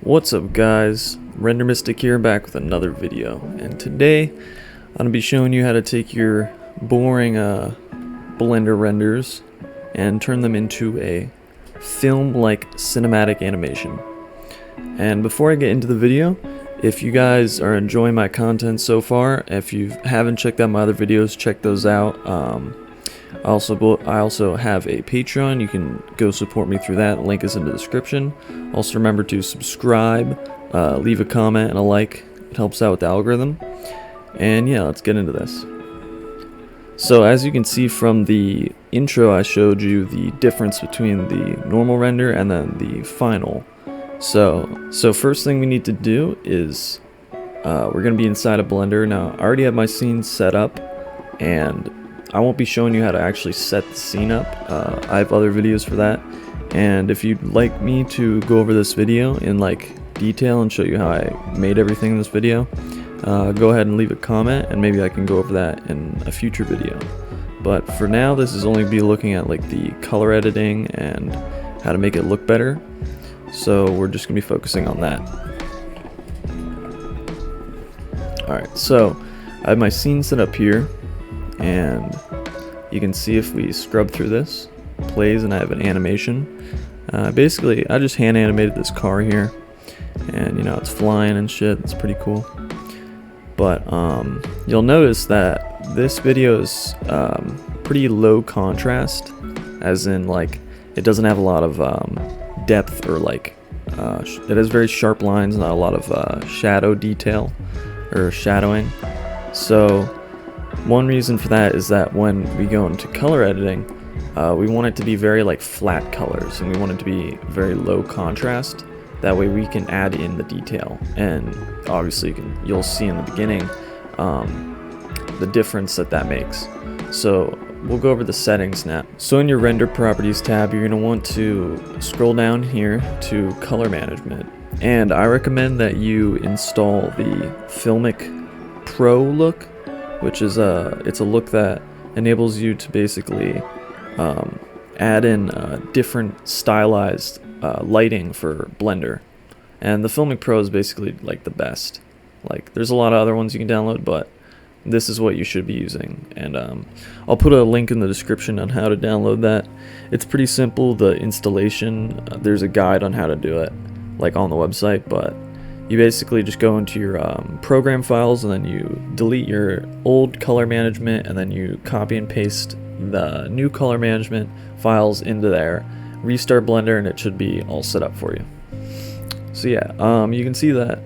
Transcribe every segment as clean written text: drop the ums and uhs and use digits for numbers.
What's up guys, Render Mystic here, back with another video, and today I'm going to be showing you how to take your boring Blender renders and turn them into a film-like cinematic animation. And before I get into the video, if you guys are enjoying my content so far, if you haven't checked out my other videos, check those out. I also have a Patreon. You can go support me through that. Link is in the description. Also remember to subscribe, leave a comment and a like. It helps out with the algorithm. And yeah, let's get into this. So as you can see from the intro, I showed you the difference between the normal render and then the final. So first thing we need to do is we're going to be inside of Blender. Now I already have my scene set up, and I won't be showing you how to actually set the scene up. I have other videos for that, and if you'd like me to go over this video in detail and show you how I made everything in this video, go ahead and leave a comment and maybe I can go over that in a future video. But for now, this is only be looking at the color editing and how to make it look better, so we're just gonna be focusing on that. Alright, so I have my scene set up here, and you can see if we scrub through this, it plays, and I have an animation. Basically I just hand animated this car here, and it's flying and shit. It's pretty cool. But you'll notice that this video is pretty low contrast, as in it doesn't have a lot of depth, or it has very sharp lines, not a lot of shadow detail or shadowing. So one reason for that is that when we go into color editing, we want it to be very flat colors, and we want it to be very low contrast. That way we can add in the detail, and obviously you'll see in the beginning the difference that makes. So we'll go over the settings now. So in your render properties tab, you're going to want to scroll down here to color management, and I recommend that you install the Filmic Pro look, which is it's a look that enables you to basically add in different stylized lighting for Blender. And the Filmic Pro is basically the best. There's a lot of other ones you can download, but this is what you should be using. And I'll put a link in the description on how to download that. It's pretty simple, the installation. There's a guide on how to do it on the website, but you basically just go into your program files, and then you delete your old color management, and then you copy and paste the new color management files into there, restart Blender, and it should be all set up for you. So yeah, you can see that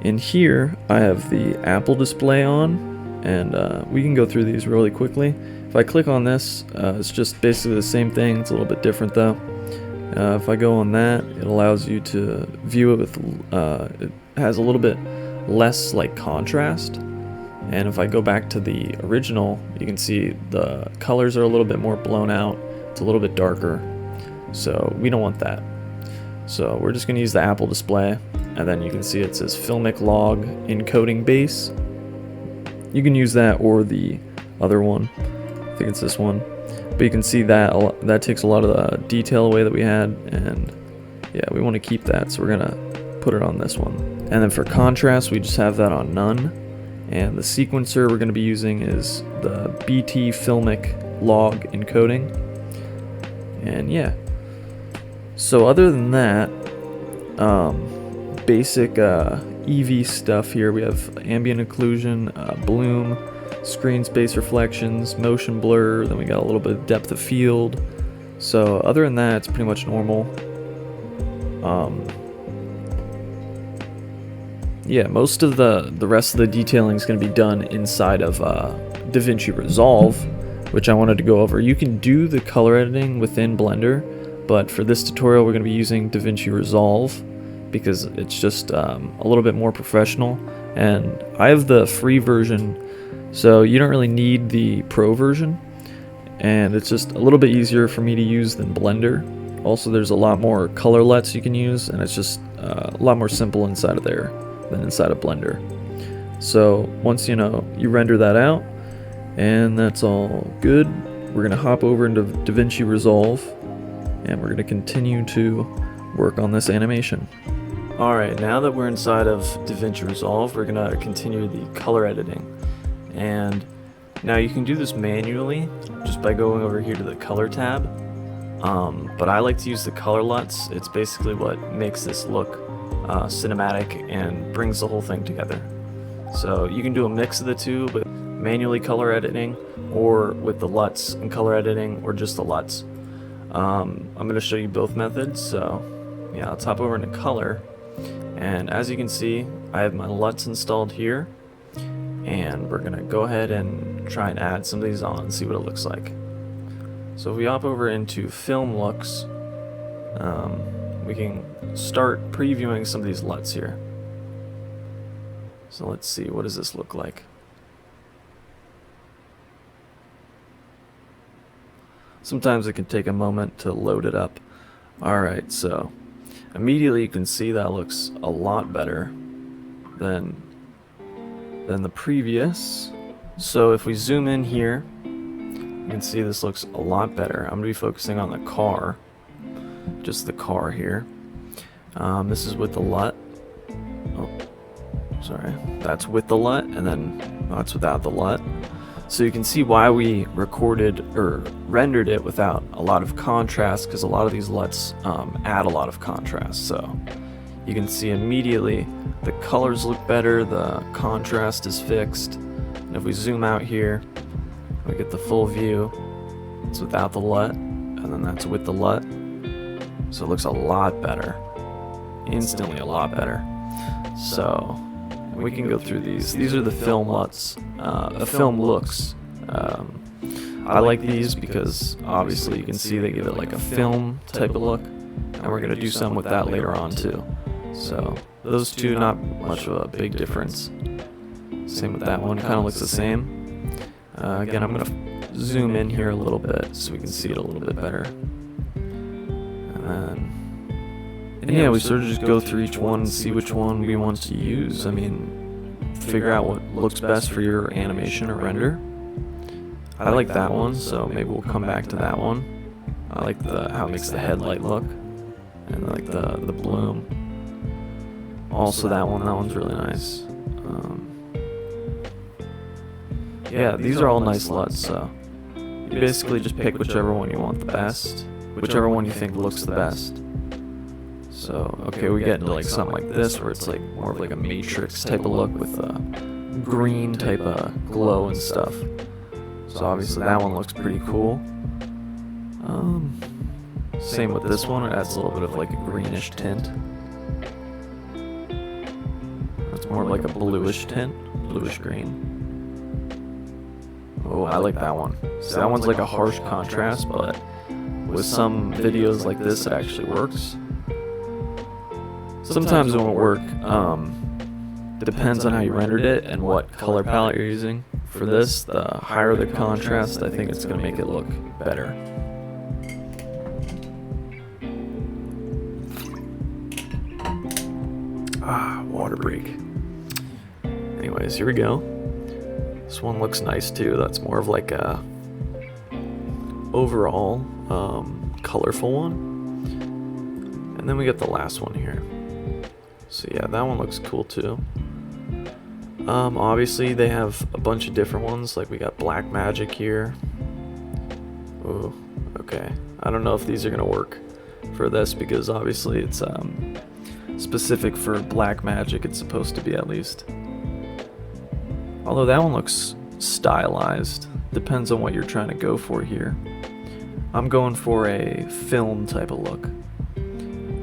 in here I have the Apple display on, and we can go through these really quickly. If I click on this, it's just basically the same thing. It's a little bit different though. If I go on that, it allows you to view it with, it has a little bit less contrast. And if I go back to the original, you can see the colors are a little bit more blown out. It's a little bit darker. So we don't want that. So we're just going to use the Apple display, and then you can see it says Filmic Log Encoding Base. You can use that or the other one. I think it's this one. But you can see that that takes a lot of the detail away that we had, and yeah, we want to keep that, so we're going to put it on this one. And then for contrast, we just have that on none. And the sequencer we're going to be using is the BT Filmic Log Encoding. And yeah. So other than that, basic EV stuff here. We have ambient occlusion, bloom, screen space reflections, motion blur, then we got a little bit of depth of field. So other than that, it's pretty much normal. Yeah, most of the rest of the detailing is going to be done inside of DaVinci Resolve, which I wanted to go over. You can do the color editing within Blender, but for this tutorial we're going to be using DaVinci Resolve because it's just a little bit more professional. And I have the free version, so you don't really need the pro version, and it's just a little bit easier for me to use than Blender. Also, there's a lot more color LUTs you can use, and it's just a lot more simple inside of there than inside of Blender. So once you render that out, and that's all good, we're going to hop over into DaVinci Resolve, and we're going to continue to work on this animation. Alright, now that we're inside of DaVinci Resolve, we're going to continue the color editing. And now you can do this manually just by going over here to the color tab. But I like to use the color LUTs. It's basically what makes this look cinematic and brings the whole thing together. So you can do a mix of the two, with manually color editing, or with the LUTs and color editing, or just the LUTs. I'm going to show you both methods, so yeah, let's hop over into color. And as you can see, I have my LUTs installed here, and we're going to go ahead and try and add some of these on and see what it looks like. So if we hop over into film looks, we can start previewing some of these LUTs here. So let's see, what does this look like? Sometimes it can take a moment to load it up. Alright, so immediately you can see that looks a lot better than the previous. So if we zoom in here, you can see this looks a lot better. I'm going to be focusing on the car, just the car here. This is with the LUT. Oh, sorry, that's with the LUT, and then that's without the LUT. So you can see why we recorded or rendered it without a lot of contrast, because a lot of these LUTs add a lot of contrast. So you can see immediately the colors look better, the contrast is fixed. And if we zoom out here, we get the full view. It's without the LUT, and then that's with the LUT. So it looks a lot better, instantly a lot better. So we can go through these. These are the film LUTs, film looks. I like these because obviously you can see they give it like a film type of look, and we're going to do some with that later on too. So those two, not much of a big difference. Same with that one, kind of looks the same. Again, I'm going to zoom in here a little bit so we can see it a little bit better. And yeah, we sort of just go through each one and see which one we want to use. I mean, figure out what looks best for your animation or render. I like that one, so maybe we'll come back to that one. I like how it makes the headlight look, and I like the bloom. Also that one's really nice. Yeah, these are all nice LUTs, so you basically just pick whichever one you want the best, whichever one you think looks the best. So, okay, we get into like something like this where it's like more of like a matrix type of look with a green type of glow and stuff. So obviously that one looks pretty cool. Same with this one, it adds a little bit of like a greenish tint. It's more of like a bluish tint, bluish green. Oh, I like that one. See, that one's like a harsh contrast, but with some videos like this it actually works. Sometimes it won't work. Depends on how you rendered it and what color palette you're using. For this, the higher the contrast, I think it's going to make it look better. Water break. Anyways, here we go. This one looks nice too. That's more of like a overall colorful one. And then we get the last one here. So yeah, that one looks cool too. Obviously they have a bunch of different ones, like we got black magic here. Ooh, okay. I don't know if these are gonna work for this because obviously it's specific for black magic, it's supposed to be at least. Although that one looks stylized. Depends on what you're trying to go for here. I'm going for a film type of look.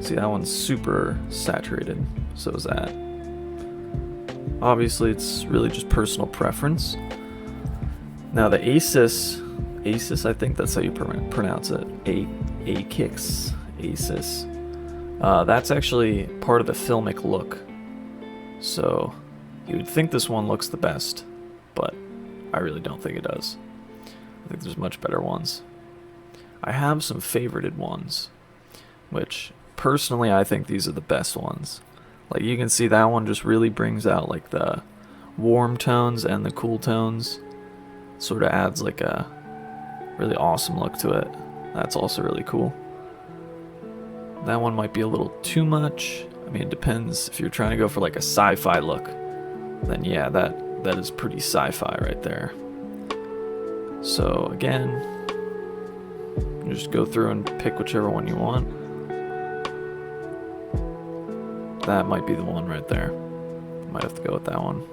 See, that one's super saturated, so is that. Obviously, it's really just personal preference. Now the Asus, I think that's how you pronounce it. Akix, Asus. That's actually part of the filmic look. So you would think this one looks the best, but I really don't think it does. I think there's much better ones. I have some favorited ones, which personally I think these are the best ones. Like you can see that one just really brings out like the warm tones and the cool tones. Sort of adds like a really awesome look to it. That's also really cool. That one might be a little too much. I mean, it depends. If you're trying to go for like a sci-fi look, then yeah, that is pretty sci-fi right there. So again, you just go through and pick whichever one you want. That might be the one right there. Might have to go with that one.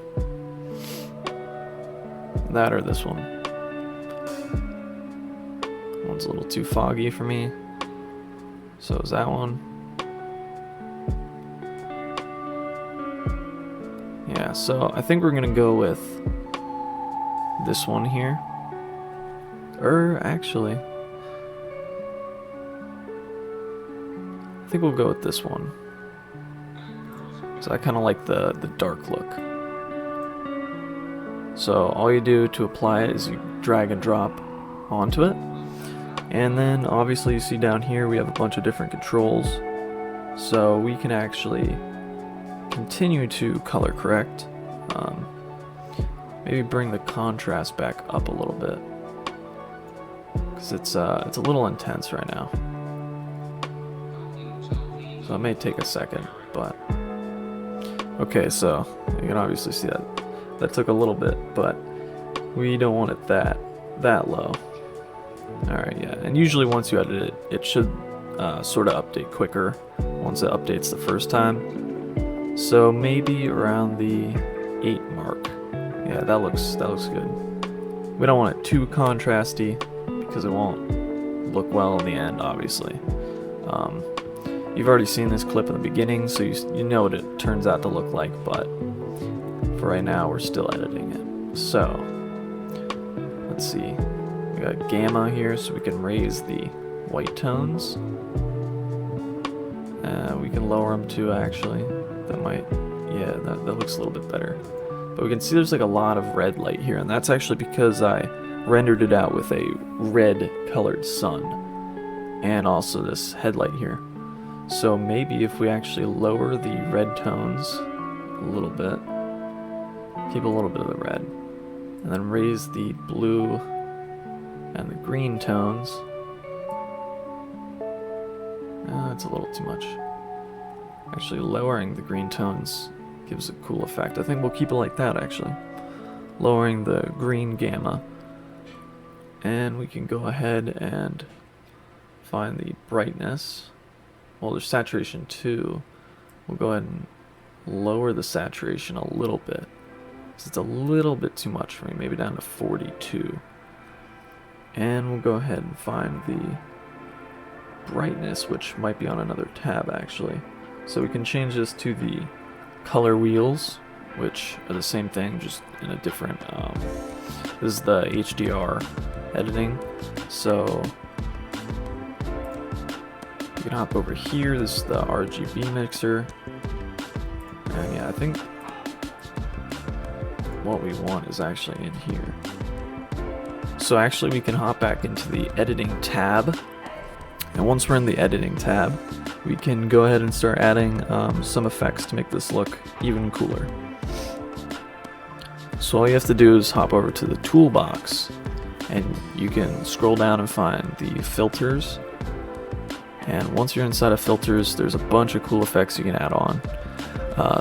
That or this one. One's a little too foggy for me. So is that one. Yeah, so I think we're gonna go with this one here. Or actually, I think we'll go with this one. So I kind of like the dark look. So all you do to apply it is you drag and drop onto it. And then obviously you see down here we have a bunch of different controls. So we can actually continue to color correct. Maybe bring the contrast back up a little bit, because it's a little intense right now. So it may take a second, but okay. So you can obviously see that took a little bit, but we don't want it that low. All right, yeah. And usually once you edit it, it should sort of update quicker once it updates the first time. So maybe around the 8 mark. Yeah, that looks good. We don't want it too contrasty because it won't look well in the end, obviously. You've already seen this clip in the beginning, so you know what it turns out to look like, but for right now we're still editing it. So let's see. We got gamma here, so we can raise the white tones. We can lower them too, actually. That might, yeah, that looks a little bit better. But we can see there's like a lot of red light here, and that's actually because I rendered it out with a red colored sun and also this headlight here. So maybe if we actually lower the red tones a little bit, keep a little bit of the red, and then raise the blue and the green tones. It's a little too much. Actually, lowering the green tones gives a cool effect. I think we'll keep it like that, actually. Lowering the green gamma. And we can go ahead and find the brightness. Well, there's saturation too. We'll go ahead and lower the saturation a little bit. It's a little bit too much for me, maybe down to 42. And we'll go ahead and find the brightness, which might be on another tab actually. So we can change this to the color wheels, which are the same thing, just in a different, this is the HDR editing. So you can hop over here, this is the RGB mixer. And yeah, I think what we want is actually in here. So actually we can hop back into the editing tab, and once we're in the editing tab, we can go ahead and start adding some effects to make this look even cooler. So all you have to do is hop over to the toolbox, and you can scroll down and find the filters. And once you're inside of filters, there's a bunch of cool effects you can add on.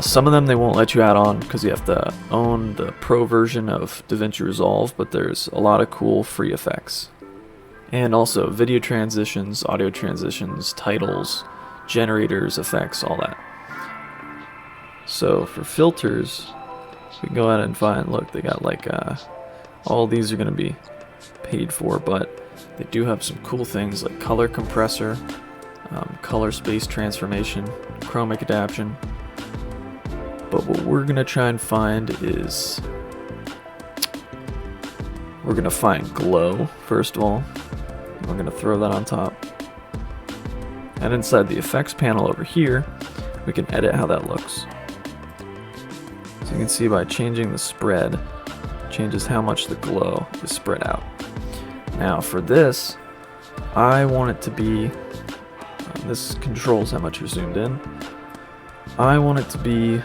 Some of them they won't let you add on because you have to own the pro version of DaVinci Resolve, but there's a lot of cool free effects. And also video transitions, audio transitions, titles, generators, effects, all that. So for filters, we can go ahead and find, look, they got like, all these are going to be paid for, but they do have some cool things like color compressor, color space transformation, chromic adaptation. But what we're going to try and find is, we're going to find glow, first of all. We're going to throw that on top. And inside the effects panel over here, we can edit how that looks. So you can see by changing the spread, changes how much the glow is spread out. Now for this, I want it to be, this controls how much you're zoomed in. I want it to be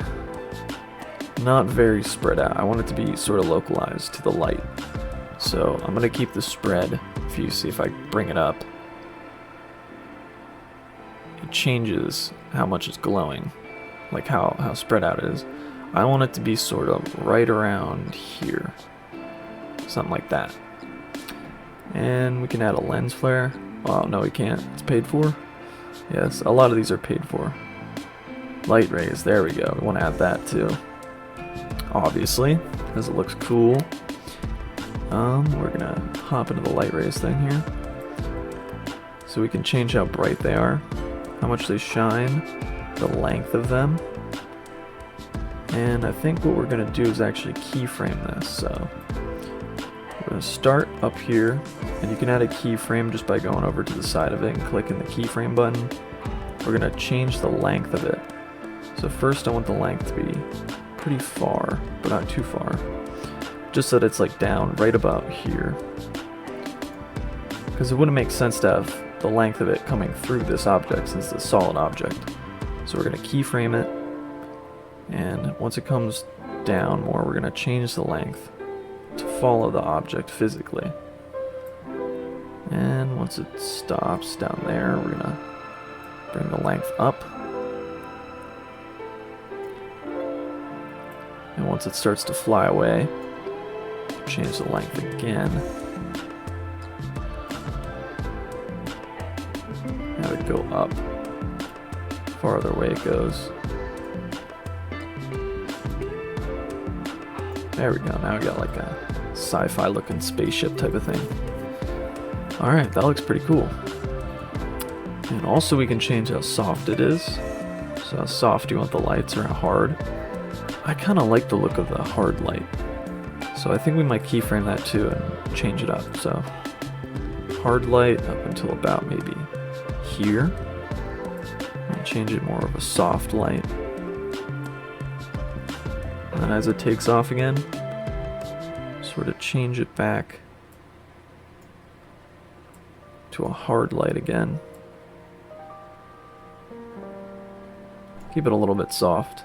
not very spread out. I want it to be sort of localized to the light. So I'm going to keep the spread. If you see, if I bring it up, it changes how much it's glowing. like how spread out it is. I want it to be sort of right around here. Something like that. And we can add a lens flare. Oh, no, we can't. It's paid for. Yes, a lot of these are paid for. Light rays, there we go. We want to add that too. Obviously, because it looks cool. We're gonna hop into the light rays thing here. So we can change how bright they are, how much they shine, the length of them. And I think what we're gonna do is actually keyframe this. So we're gonna start up here, and you can add a keyframe just by going over to the side of it and clicking the keyframe button. We're gonna change the length of it. So first I want the length to be pretty far, but not too far. Just so that it's like down right about here. Because it wouldn't make sense to have the length of it coming through this object since it's a solid object. So we're going to keyframe it, and once it comes down more, we're going to change the length to follow the object physically. And once it stops down there, we're going to bring the length up. And once it starts to fly away, change the length again. Have it go up. Farther away it goes. There we go. Now we got like a sci-fi looking spaceship type of thing. Alright, that looks pretty cool. And also we can change how soft it is. So how soft you want the lights or how hard. I kind of like the look of the hard light. So I think we might keyframe that too and change it up. So hard light up until about maybe here. And change it more of a soft light. And then as it takes off again, sort of change it back to a hard light again. Keep it a little bit soft.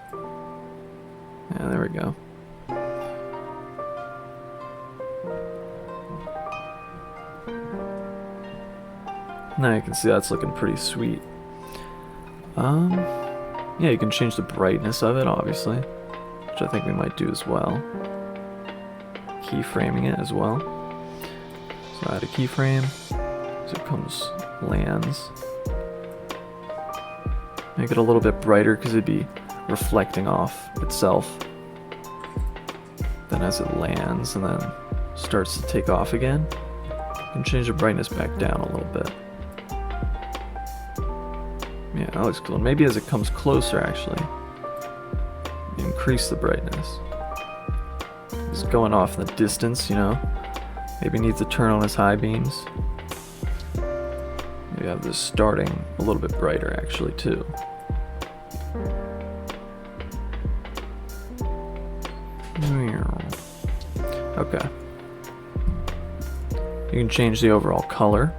Yeah, there we go. Now you can see that's looking pretty sweet. Yeah, you can change the brightness of it, obviously, which I think we might do as well. Keyframing it as well. So add a keyframe. So it lands. Make it a little bit brighter because it'd be reflecting off itself. Then as it lands and then starts to take off again, you can change the brightness back down a little bit. Yeah, that looks cool. Maybe as it comes closer, actually, increase the brightness. It's going off in the distance, you know. Maybe needs to turn on his high beams. Maybe have this starting a little bit brighter, actually, too. Okay. You can change the overall color.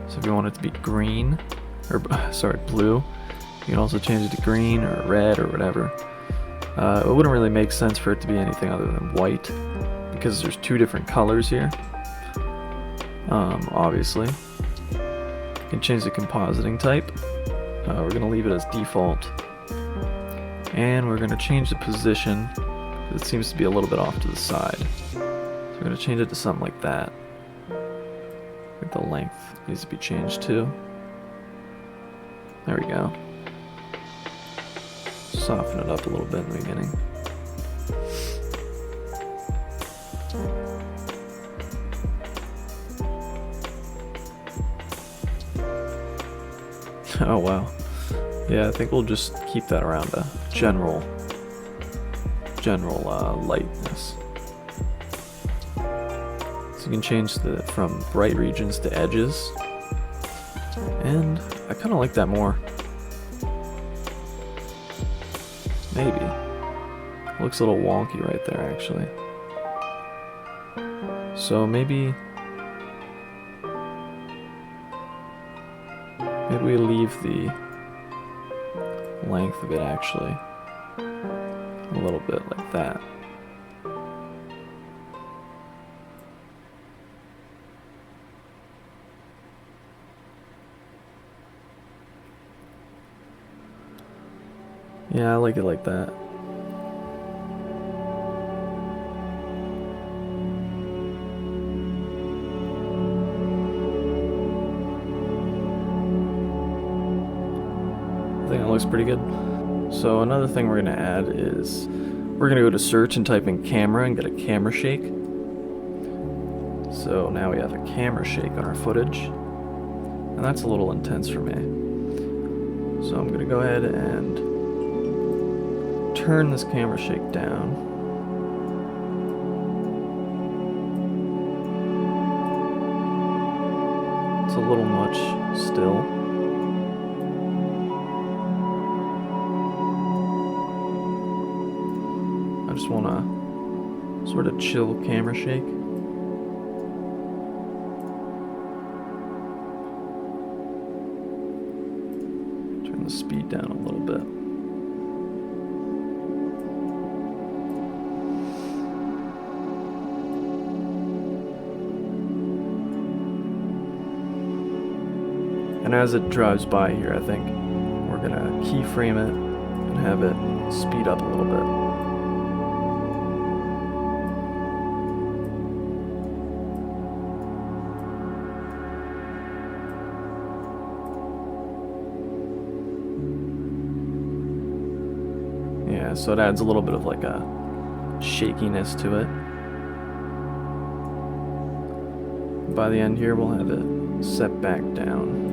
So if you want it to be green, or sorry, blue, you can also change it to green or red or whatever. It wouldn't really make sense for it to be anything other than white because there's two different colors here. Obviously. You can change the compositing type. We're going to leave it as default. And we're going to change the position. It seems to be a little bit off to the side. So we're going to change it to something like that. I think the length needs to be changed too. There we go. Soften it up a little bit in the beginning. Oh wow. Yeah, I think we'll just keep that around a general lightness. So you can change from bright regions to edges. And I kind of like that more. Maybe. Looks a little wonky right there, actually. So maybe we leave the length of it actually a little bit like that. Yeah, I like it like that. I think it looks pretty good. So another thing we're going to add is we're going to go to search and type in camera and get a camera shake. So now we have a camera shake on our footage, and that's a little intense for me. So I'm going to go ahead and turn this camera shake down. It's a little much still. I just want to sort of chill camera shake. Turn the speed down a little bit. And as it drives by here, I think we're gonna keyframe it and have it speed up a little bit. Yeah, so it adds a little bit of like a shakiness to it. By the end here, we'll have it set back down.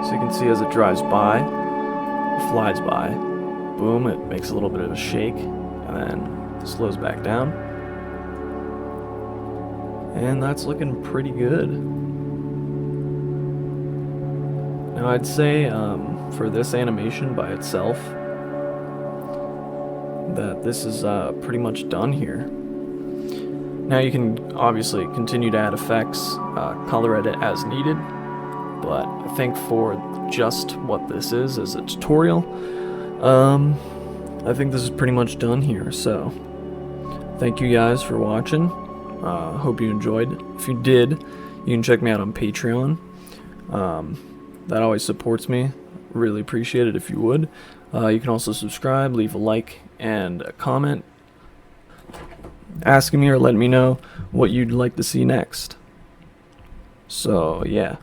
So you can see as it drives by, it flies by, boom, it makes a little bit of a shake, and then slows back down. And that's looking pretty good. Now I'd say for this animation by itself, that this is pretty much done here. Now you can obviously continue to add effects, color edit as needed, but I think for just what this is as a tutorial, I think this is pretty much done here. So thank you guys for watching. Hope you enjoyed. If you did, you can check me out on Patreon. That always supports me. Really appreciate it if you would. You can also subscribe, leave a like, and a comment asking me or letting me know what you'd like to see next. So yeah.